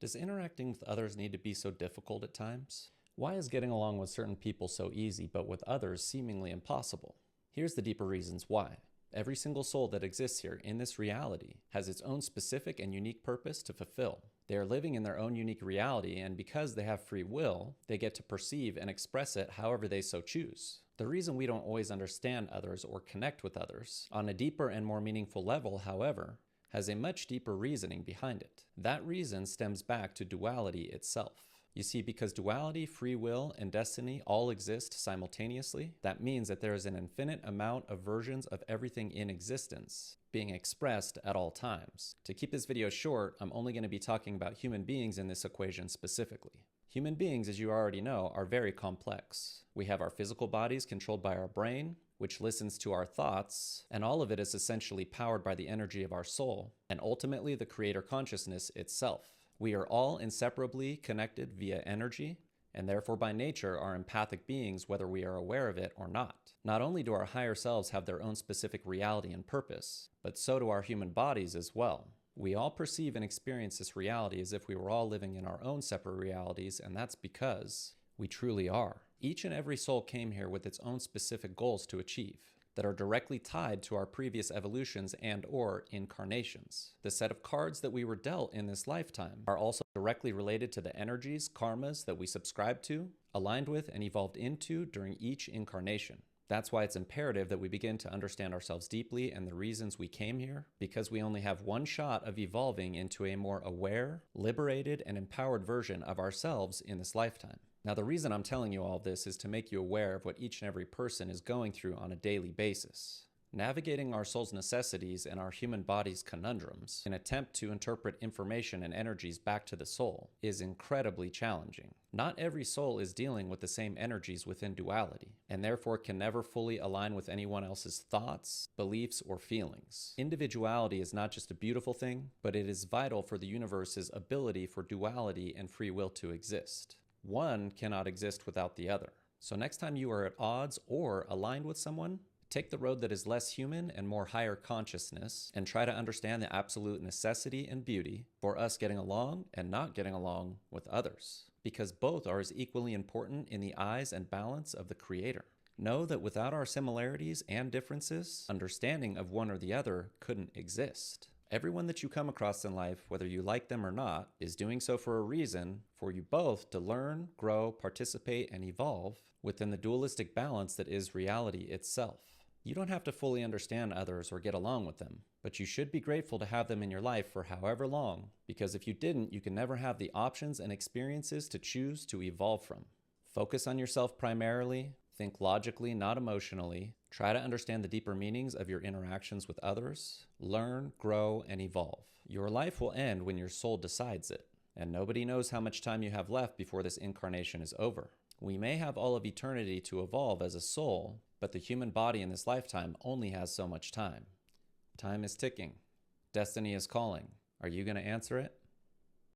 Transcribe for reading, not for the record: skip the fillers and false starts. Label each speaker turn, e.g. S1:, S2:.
S1: Does interacting with others need to be so difficult at times? Why is getting along with certain people so easy, but with others seemingly impossible? Here's the deeper reasons why. Every single soul that exists here in this reality has its own specific and unique purpose to fulfill. They are living in their own unique reality, and because they have free will, they get to perceive and express it however they so choose. The reason we don't always understand others or connect with others on a deeper and more meaningful level, however, has a much deeper reasoning behind it. That reason stems back to duality itself. You see, because duality, free will, and destiny all exist simultaneously, that means that there is an infinite amount of versions of everything in existence being expressed at all times. To keep this video short, I'm only going to be talking about human beings in this equation specifically. Human beings, as you already know, are very complex. We have our physical bodies controlled by our brain, which listens to our thoughts, and all of it is essentially powered by the energy of our soul, and ultimately the creator consciousness itself. We are all inseparably connected via energy, and therefore by nature are empathic beings whether we are aware of it or not. Not only do our higher selves have their own specific reality and purpose, but so do our human bodies as well. We all perceive and experience this reality as if we were all living in our own separate realities, and that's because we truly are. Each and every soul came here with its own specific goals to achieve that are directly tied to our previous evolutions and/or incarnations. The set of cards that we were dealt in this lifetime are also directly related to the energies, karmas that we subscribe to, aligned with, and evolved into during each incarnation. That's why it's imperative that we begin to understand ourselves deeply and the reasons we came here, because we only have one shot of evolving into a more aware, liberated, and empowered version of ourselves in this lifetime. Now, the reason I'm telling you all this is to make you aware of what each and every person is going through on a daily basis. Navigating our soul's necessities and our human body's conundrums in an attempt to interpret information and energies back to the soul is incredibly challenging. Not every soul is dealing with the same energies within duality, and therefore can never fully align with anyone else's thoughts, beliefs, or feelings. Individuality is not just a beautiful thing, but it is vital for the universe's ability for duality and free will to exist. One cannot exist without the other. So next time you are at odds or aligned with someone, take the road that is less human and more higher consciousness, and try to understand the absolute necessity and beauty for us getting along and not getting along with others, because both are as equally important in the eyes and balance of the Creator. Know that without our similarities and differences, understanding of one or the other couldn't exist. Everyone that you come across in life, whether you like them or not, is doing so for a reason for you both to learn, grow, participate, and evolve within the dualistic balance that is reality itself. You don't have to fully understand others or get along with them, but you should be grateful to have them in your life for however long, because if you didn't, you can never have the options and experiences to choose to evolve from. Focus on yourself primarily, think logically, not emotionally, try to understand the deeper meanings of your interactions with others, learn, grow, and evolve. Your life will end when your soul decides it, and nobody knows how much time you have left before this incarnation is over. We may have all of eternity to evolve as a soul, but the human body in this lifetime only has so much time. Time is ticking. Destiny is calling. Are you going to answer it?